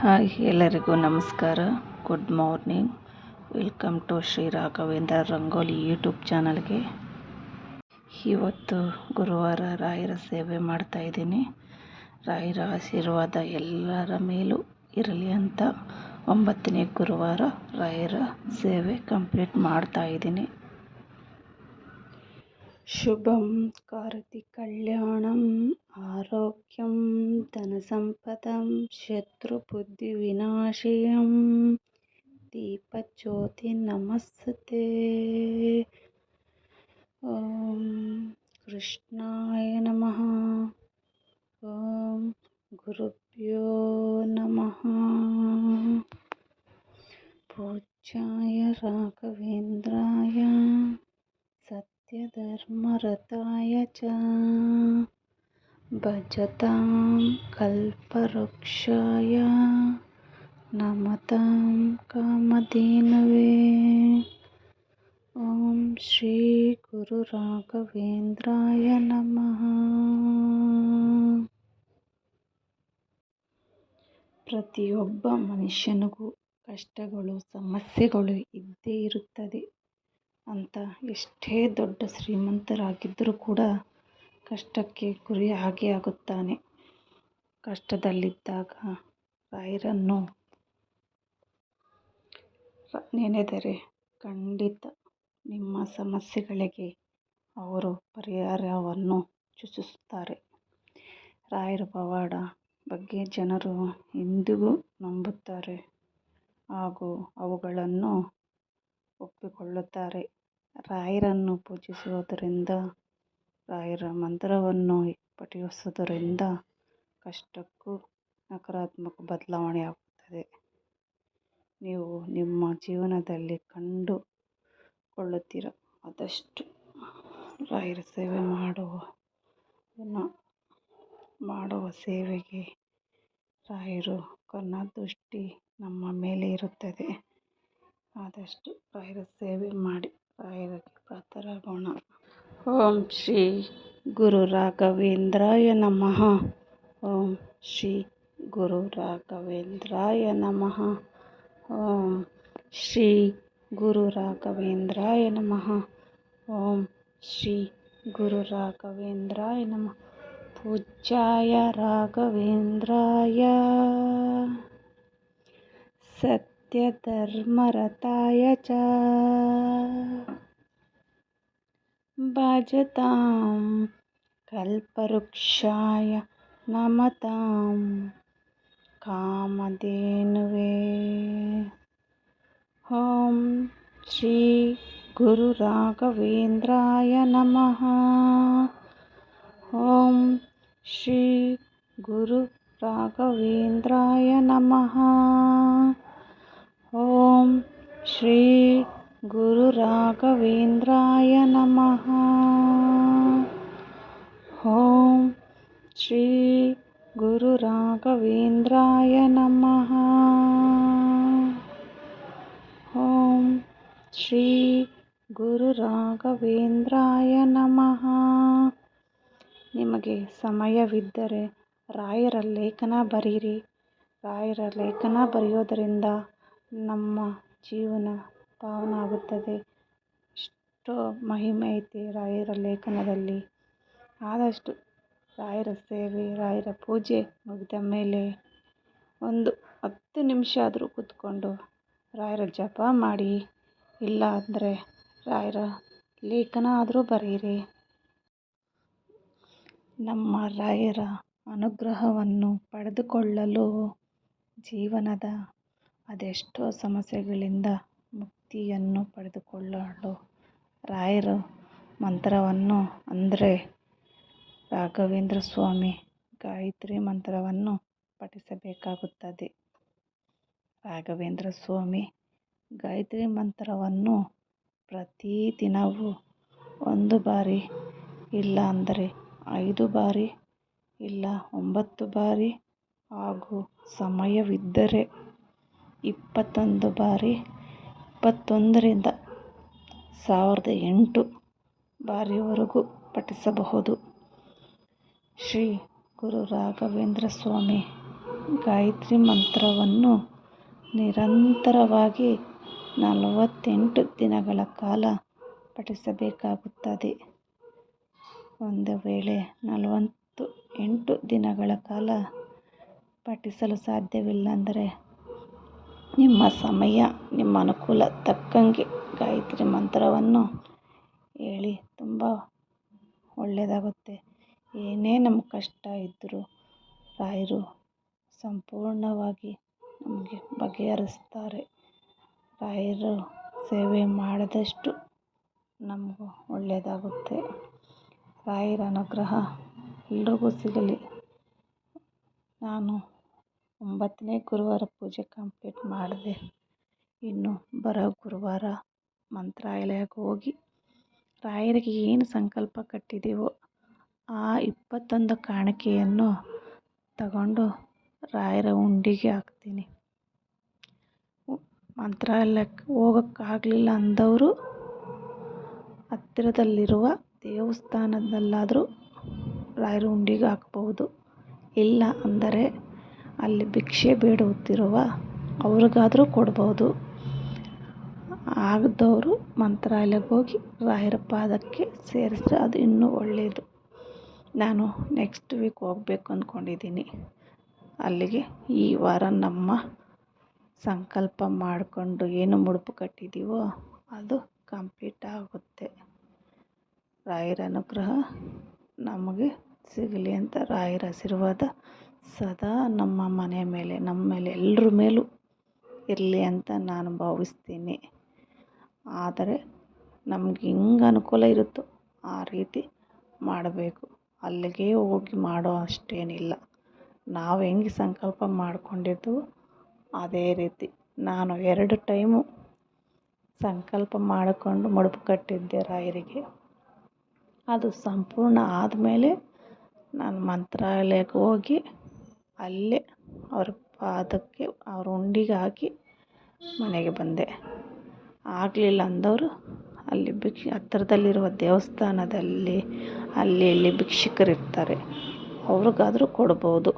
Hi, ಎಲ್ಲರಿಗೂ ನಮಸ್ಕಾರ. Good morning. Welcome to Shri Raghavendra Rangoli YouTube ಚಾನಲ್ಗೆ. ಇವತ್ತು ಗುರುವಾರ ರಾಯರ ಸೇವೆ ಮಾಡ್ತಾಯಿದ್ದೀನಿ. ರಾಯರ ಆಶೀರ್ವಾದ ಎಲ್ಲರ ಮೇಲೂ ಇರಲಿ ಅಂತ 9ನೇ ಗುರುವಾರ ರಾಯರ ಸೇವೆ ಕಂಪ್ಲೀಟ್ ಮಾಡ್ತಾಯಿದ್ದೀನಿ. ಶುಭಂ ಕರೋತಿ ಕಲ್ಯಾಣಂ ಆರೋಗ್ಯಂ ಧನಸಂಪದಂ ಶತ್ರುಬುದ್ಧಿ ವಿನಾಶಯಂ ದೀಪಜ್ಯೋತಿ ನಮಸ್ತೆ. ಓಂ ಕೃಷ್ಣಾಯ ನಮಃ. ಓಂ ಗುರುಭ್ಯೋ ನಮಃ. ಪೂಜ್ಯಾಯ ರಾಘವೇಂದ್ರಾಯ ಸತ್ಯಧರ್ಮರತಾಯ ಚ ಭಜತಾಂ ಕಲ್ಪವೃಕ್ಷಾಯ ನಮತಾಂ ಕಾಮಧೇನವೇ. ಓಂ ಶ್ರೀ ಗುರು ರಾಘವೇಂದ್ರಾಯ ನಮಃ. ಪ್ರತಿಯೊಬ್ಬ ಮನುಷ್ಯನಿಗೂ ಕಷ್ಟಗಳು, ಸಮಸ್ಯೆಗಳು ಇದ್ದೇ ಇರುತ್ತದೆ ಅಂತ ಎಷ್ಟೇ ದೊಡ್ಡ ಶ್ರೀಮಂತರಾಗಿದ್ದರೂ ಕೂಡ ಕಷ್ಟಕ್ಕೆ ಗುರಿ ಆಗೇ ಆಗುತ್ತಾನೆ. ಕಷ್ಟದಲ್ಲಿದ್ದಾಗ ರಾಯರನ್ನು ನೆನೆದರೆ ಖಂಡಿತ ನಿಮ್ಮ ಸಮಸ್ಯೆಗಳಿಗೆ ಅವರು ಪರಿಹಾರವನ್ನು ಸೂಚಿಸುತ್ತಾರೆ. ರಾಯರ ಪವಾಡ ಬಗ್ಗೆ ಜನರು ಎಂದಿಗೂ ನಂಬುತ್ತಾರೆ ಹಾಗೂ ಅವುಗಳನ್ನು ಒಪ್ಪಿಕೊಳ್ಳುತ್ತಾರೆ. ರಾಯರನ್ನು ಪೂಜಿಸುವುದರಿಂದ, ರಾಯರ ಮಂತ್ರವನ್ನು ಪಠಿಸುವುದರಿಂದ ಕಷ್ಟಕ್ಕೂ ನಕಾರಾತ್ಮಕ ಬದಲಾವಣೆ ಆಗುತ್ತದೆ. ನೀವು ನಿಮ್ಮ ಜೀವನದಲ್ಲಿ ಕಂಡುಕೊಳ್ಳುತ್ತೀರ. ಆದಷ್ಟು ರಾಯರ ಸೇವೆ ಮಾಡುವ ಸೇವೆಗೆ ರಾಯರು ಕರುಣಾದೃಷ್ಟಿ ನಮ್ಮ ಮೇಲೆ ಇರುತ್ತದೆ. ಆದಷ್ಟು ರಾಯರ ಸೇವೆ ಮಾಡಿ ರಾಯರಿಗೆ ಪಾತ್ರರಾಗೋಣ. ಓಂ ಶ್ರೀ ಗುರು ರಾಘವೇಂದ್ರಾಯ ನಮಃ. ಓಂ ಶ್ರೀ ಗುರು ರಾಘವೇಂದ್ರಾಯ ನಮಃ. ಓಂ ಶ್ರೀ ಗುರು ರಾಘವೇಂದ್ರಾಯ ನಮಃ. ಓಂ ಶ್ರೀ ಗುರು ರಾಘವೇಂದ್ರಾಯ ನಮಃ. ಪೂಜ್ಯಾಯ ರಾಘವೇಂದ್ರಾಯ ಸತ್ಯಧರ್ಮರತಾಯ ಚ ಭಜತಾಂ ಕಲ್ಪವೃಕ್ಷಾಯ ನಮತಾಂ ಕಾಮಧೇನವೇ. ಓಂ ಶ್ರೀ ಗುರು ರಾಘವೇಂದ್ರಾಯ ನಮಃ. ಓಂ ಶ್ರೀ ಗುರು ರಾಘವೇಂದ್ರಾಯ ನಮಃ. ಓಂ ಶ್ರೀ ಗುರು ರಾಘವೇಂದ್ರಾಯ ನಮಃ. ಓಂ ಶ್ರೀ ಗುರು ರಾಘವೇಂದ್ರಾಯ ನಮಃ. ಓಂ ಶ್ರೀ ಗುರು ರಾಘವೇಂದ್ರಾಯ ನಮಃ. ನಿಮಗೆ ಸಮಯವಿದ್ದರೆ ರಾಯರ ಲೇಖನ ಬರೆಯಿರಿ. ರಾಯರ ಲೇಖನ ಬರೆಯೋದರಿಂದ ನಮ್ಮ ಜೀವನ ಪಾವನ ಆಗುತ್ತದೆ. ಎಷ್ಟೋ ಮಹಿಮೆ ಐತೆ ರಾಯರ ಲೇಖನದಲ್ಲಿ. ಆದಷ್ಟು ರಾಯರ ಸೇವೆ, ರಾಯರ ಪೂಜೆ ಮುಗಿದ ಮೇಲೆ ಒಂದು 10 ನಿಮಿಷ ಆದರೂ ಕೂತ್ಕೊಂಡು ರಾಯರ ಜಪ ಮಾಡಿ, ಇಲ್ಲ ಅಂದರೆ ರಾಯರ ಲೇಖನ ಆದರೂ ಬರೆಯಿರಿ. ನಮ್ಮ ರಾಯರ ಅನುಗ್ರಹವನ್ನು ಪಡೆದುಕೊಳ್ಳಲು ಜೀವನದ ಅದೆಷ್ಟೋ ಸಮಸ್ಯೆಗಳಿಂದ ಮುಕ್ತಿಯನ್ನು ಪಡೆದುಕೊಳ್ಳಲು ರಾಯರ ಮಂತ್ರವನ್ನು ಅಂದರೆ ರಾಘವೇಂದ್ರ ಸ್ವಾಮಿ ಗಾಯತ್ರಿ ಮಂತ್ರವನ್ನು ಪಠಿಸಬೇಕಾಗುತ್ತದೆ. ರಾಘವೇಂದ್ರ ಸ್ವಾಮಿ ಗಾಯತ್ರಿ ಮಂತ್ರವನ್ನು ಪ್ರತಿದಿನವೂ 1 ಬಾರಿ, ಇಲ್ಲ ಅಂದರೆ 5 ಬಾರಿ, ಇಲ್ಲ 9 ಬಾರಿ, ಹಾಗೂ ಸಮಯವಿದ್ದರೆ 21 ಬಾರಿ, 21ರಿಂದ 1008 ಬಾರಿವರೆಗೂ ಪಠಿಸಬಹುದು. ಶ್ರೀ ಗುರು ರಾಘವೇಂದ್ರ ಸ್ವಾಮಿ ಗಾಯತ್ರಿ ಮಂತ್ರವನ್ನು ನಿರಂತರವಾಗಿ 48 ದಿನಗಳ ಕಾಲ ಪಠಿಸಬೇಕಾಗುತ್ತದೆ. ಒಂದು ವೇಳೆ 48 ದಿನಗಳ ಕಾಲ ಪಠಿಸಲು ಸಾಧ್ಯವಿಲ್ಲಂದರೆ ನಿಮ್ಮ ಸಮಯ, ನಿಮ್ಮ ಅನುಕೂಲ ತಕ್ಕಂಗೆ ಗಾಯತ್ರಿ ಮಂತ್ರವನ್ನು ಹೇಳಿ ತುಂಬ ಒಳ್ಳೆಯದಾಗುತ್ತೆ. ಏನೇ ನಮ್ಮ ಕಷ್ಟ ಇದ್ದರೂ ರಾಯರು ಸಂಪೂರ್ಣವಾಗಿ ನಮಗೆ ಬಗೆಹರಿಸ್ತಾರೆ. ರಾಯರು ಸೇವೆ ಮಾಡಿದಷ್ಟು ನಮಗೂ ಒಳ್ಳೆಯದಾಗುತ್ತೆ. ರಾಯರ ಅನುಗ್ರಹ ಎಲ್ರಿಗೂ ಸಿಗಲಿ. ನಾನು 9ನೇ ಗುರುವಾರ ಪೂಜೆ ಕಂಪ್ಲೀಟ್ ಮಾಡಿದೆ. ಇನ್ನು ಬರೋ ಗುರುವಾರ ಮಂತ್ರಾಲಯಕ್ಕೆ ಹೋಗಿ ರಾಯರಿಗೆ ಏನು ಸಂಕಲ್ಪ ಕಟ್ಟಿದ್ದೀವೋ ಆ 21 ಕಾಣಿಕೆಯನ್ನು ತಗೊಂಡು ರಾಯರ ಉಂಡಿಗೆ ಹಾಕ್ತೀನಿ. ಮಂತ್ರಾಲಯಕ್ಕೆ ಹೋಗೋಕ್ಕಾಗಲಿಲ್ಲ ಅಂದವರು ಹತ್ತಿರದಲ್ಲಿರುವ ದೇವಸ್ಥಾನದಲ್ಲಾದರೂ ರಾಯರ ಉಂಡಿಗೆ ಹಾಕ್ಬೋದು. ಇಲ್ಲ ಅಂದರೆ ಅಲ್ಲಿ ಭಿಕ್ಷೆ ಬೇಡುತ್ತಿರುವ ಅವ್ರಿಗಾದರೂ ಕೊಡ್ಬೋದು. ಆಗದವರು ಮಂತ್ರಾಲಯಕ್ಕೆ ಹೋಗಿ ರಾಯರ ಪಾದಕ್ಕೆ ಸೇರಿಸಿದ್ರೆ ಅದು ಇನ್ನೂ ಒಳ್ಳೆಯದು. ನಾನು ನೆಕ್ಸ್ಟ್ ವೀಕ್ ಹೋಗ್ಬೇಕು ಅಂದ್ಕೊಂಡಿದ್ದೀನಿ. ಅಲ್ಲಿಗೆ ಈ ವಾರ ನಮ್ಮ ಸಂಕಲ್ಪ ಮಾಡಿಕೊಂಡು ಏನು ಮುಡುಪು ಕಟ್ಟಿದ್ದೀವೋ ಅದು ಕಂಪ್ಲೀಟ್ ಆಗುತ್ತೆ. ರಾಯರ ಅನುಗ್ರಹ ನಮಗೆ ಸಿಗಲಿ ಅಂತ ರಾಯರ ಆಶೀರ್ವಾದ ಸದಾ ನಮ್ಮ ಮನೆ ಮೇಲೆ, ನಮ್ಮ ಮೇಲೆ ಎಲ್ಲರ ಮೇಲೂ ಇರಲಿ ಅಂತ ನಾನು ಭಾವಿಸ್ತೀನಿ. ಆದರೆ ನಮ್ಗೆ ಹೆಂಗೆ ಅನುಕೂಲ ಇರುತ್ತೋ ಆ ರೀತಿ ಮಾಡಬೇಕು. ಅಲ್ಲಿಗೆ ಹೋಗಿ ಮಾಡೋ ಅಷ್ಟೇನಿಲ್ಲ. ನಾವು ಹೆಂಗೆ ಸಂಕಲ್ಪ ಮಾಡ್ಕೊಂಡಿರ್ತೀವೋ ಅದೇ ರೀತಿ. ನಾನು 2 ಟೈಮು ಸಂಕಲ್ಪ ಮಾಡಿಕೊಂಡು ಮುಡುಪು ಕಟ್ಟಿದ್ದೆ ರಾಯರಿಗೆ. ಅದು ಸಂಪೂರ್ಣ ಆದಮೇಲೆ ನಾನು ಮಂತ್ರಾಲಯಕ್ಕೆ ಹೋಗಿ ಅಲ್ಲೇ ಅವ್ರ ಪಾದಕ್ಕೆ ಅವ್ರ ಉಂಡಿಗೆ ಹಾಕಿ ಮನೆಗೆ ಬಂದೆ. ಆಗಲಿಲ್ಲ ಅಂದವರು ಅಲ್ಲಿ ಹತ್ತಿರದಲ್ಲಿರುವ ದೇವಸ್ಥಾನದಲ್ಲಿ ಅಲ್ಲಿ ಭಿಕ್ಷುಕರಿರ್ತಾರೆ, ಅವ್ರಿಗಾದರೂ ಕೊಡ್ಬೋದು.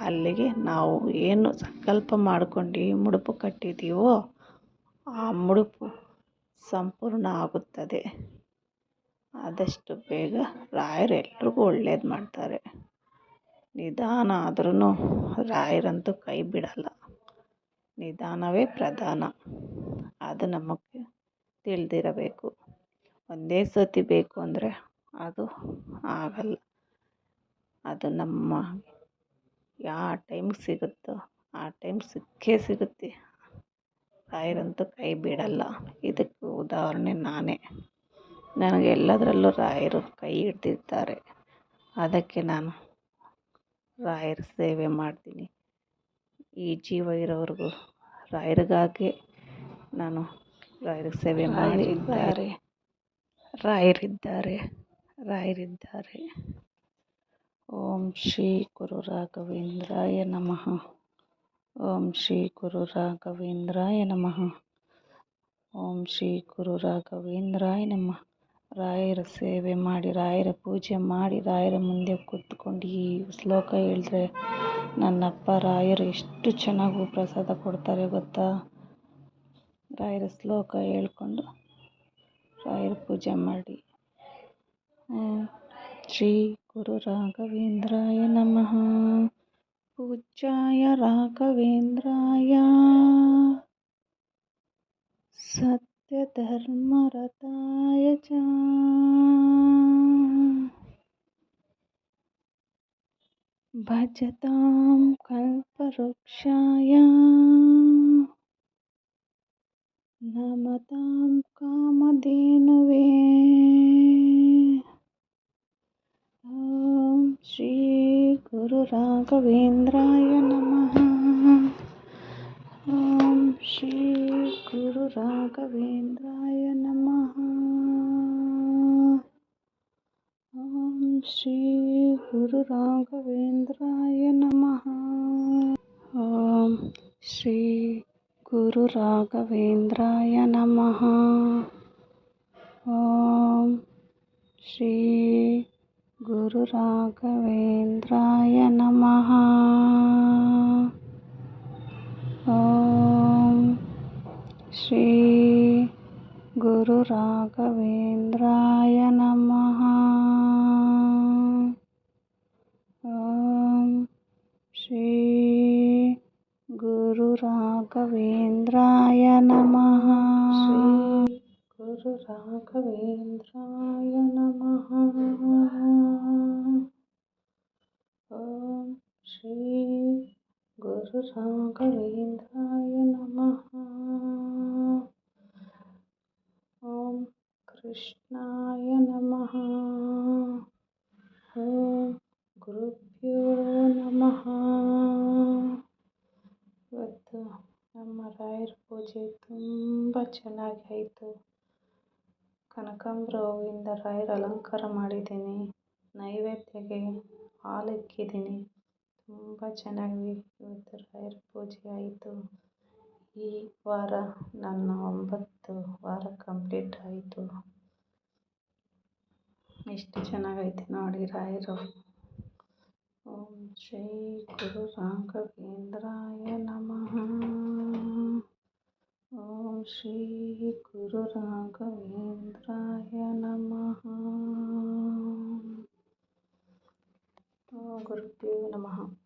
ಅಲ್ಲಿಗೆ ನಾವು ಏನು ಸಂಕಲ್ಪ ಮಾಡ್ಕೊಂಡು ಮುಡುಪು ಕಟ್ಟಿದ್ದೀವೋ ಆ ಮುಡುಪು ಸಂಪೂರ್ಣ ಆಗುತ್ತದೆ. ಆದಷ್ಟು ಬೇಗ ರಾಯರು ಎಲ್ರಿಗೂ ಒಳ್ಳೇದು ಮಾಡ್ತಾರೆ. ನಿಧಾನ ಆದ್ರೂ ರಾಯರಂತೂ ಕೈ ಬಿಡಲ್ಲ. ನಿಧಾನವೇ ಪ್ರಧಾನ. ಅದು ನಮಗೆ ತಿಳಿದಿರಬೇಕು. ಒಂದೇ ಸತಿ ಬೇಕು ಅಂದರೆ ಅದು ಆಗಲ್ಲ. ಅದು ನಮ್ಮ ಯಾವ ಟೈಮ್ಗೆ ಸಿಗುತ್ತೋ ಆ ಟೈಮ್ ಸಿಕ್ಕೇ ಸಿಗುತ್ತೆ. ರಾಯರಂತೂ ಕೈ ಬಿಡಲ್ಲ. ಇದಕ್ಕೆ ಉದಾಹರಣೆ ನಾನೇ. ನನಗೆ ಎಲ್ಲದರಲ್ಲೂ ರಾಯರು ಕೈ ಹಿಡ್ದಿರ್ತಾರೆ. ಅದಕ್ಕೆ ನಾನು ರಾಯರ ಸೇವೆ ಮಾಡ್ತೀನಿ. ಈ ಜೀವ ಇರೋವರೆಗೂ ರಾಯರಿಗಾಗಿ ನಾನು ರಾಯರ ಸೇವೆ ಮಾಡಿದ್ದಾರೆ. ರಾಯರಿದ್ದಾರೆ. ಓಂ ಶ್ರೀ ಗುರು ರಾಘವೇಂದ್ರಾಯ ನಮಃ. ಓಂ ಶ್ರೀ ಗುರು ರಾಘವೇಂದ್ರಾಯ ನಮಃ. ಓಂ ಶ್ರೀ ಗುರು ರಾಘವೇಂದ್ರಾಯ ನಮಃ. ರಾಯರ ಸೇವೆ ಮಾಡಿ, ರಾಯರ ಪೂಜೆ ಮಾಡಿ, ರಾಯರ ಮುಂದೆ ಕೂತ್ಕೊಂಡು ಈ ಶ್ಲೋಕ ಹೇಳಿದ್ರೆ ನನ್ನಪ್ಪ ರಾಯರು ಎಷ್ಟು ಚೆನ್ನಾಗಿ ಪ್ರಸಾದ ಕೊಡ್ತಾರೆ ಗೊತ್ತಾ. ರಾಯರ ಶ್ಲೋಕ ಹೇಳ್ಕೊಂಡು ರಾಯರ ಪೂಜೆ ಮಾಡಿ. ಶ್ರೀ ಗುರು ರಾಘವೇಂದ್ರಾಯ ನಮಃ. ಪೂಜ್ಯಾಯ ರಾಘವೇಂದ್ರಾಯ ಸತ್ಯಧರ್ಮರತಾಯ ಚ ಭಜತಾಂ ಕಲ್ಪವೃಕ್ಷಾಯ ನಮತಾಂ ಕಾಮಧೇನವೇ. ಓಂ ಶ್ರೀ ಗುರು ರಾಘವೇಂದ್ರಾಯ ನಮಃ. ಓಂ ಶ್ರೀ ಗುರು ರಾಘವೇಂದ್ರಾಯ ನಮಃ. ಓಂ ಶ್ರೀ ಗುರು ರಾಘವೇಂದ್ರಾಯ ನಮಃ. ಓಂ ಶ್ರೀ ಗುರು ರಾಘವೇಂದ್ರಾಯ ನಮಃ. ಓಂ ಶ್ರೀ ಗುರು ರಾಘವೇಂದ್ರಾಯ ನಮಃ. ಓಂ ಶ್ರೀ ಗುರು ರಾಘವೇಂದ್ರಾಯ ನಮಃ. ಓಂ ಶ್ರೀ ಗುರು ರಾಘವೇಂದ್ರಾಯ ನಮಃ. ಶ್ರೀ ಗುರು ರಾಘವೇಂದ್ರಾಯ ನಮಃ. ಓಂ ಶ್ರೀ ಗುರು ರಾಘವೇಂದ್ರಾಯ ನಮಃ. ಓಂ ಕೃಷ್ಣಾಯ ನಮಃ. ಓಂ ಗುರುಭ್ಯೋ ನಮಃ. ಇವತ್ತು ನಮ್ಮ ರಾಯರ ಪೂಜೆ ತುಂಬ ಚೆನ್ನಾಗಿ ಆಯಿತು. ಕನಕಾಂಬರ ಹೂವಿಂದ ರಾಯರ ಅಲಂಕಾರ ಮಾಡಿದ್ದೀನಿ. ನೈವೇದ್ಯಕ್ಕೆ ಹಾಲು ಇಕ್ಕಿದ್ದೀನಿ. ತುಂಬ ಚೆನ್ನಾಗಿ ಇವತ್ತು ರಾಯರ ಪೂಜೆ ಆಯಿತು. ಈ ವಾರ ನನ್ನ 9 ವಾರ ಕಂಪ್ಲೀಟ್ ಆಯಿತು. ಎಷ್ಟು ಚೆನ್ನಾಗೈತೆ ನೋಡಿ ರಾಯರು. ಓಂ ಶ್ರೀ ಗುರು ರಾಘವೇಂದ್ರಾಯ ನಮಃ. ಓಂ ಶ್ರೀ ಗುರು ರಾಘವೇಂದ್ರಾಯ ನಮಃ. ಓಂ ಗುರುಭ್ಯೋ ನಮಃ.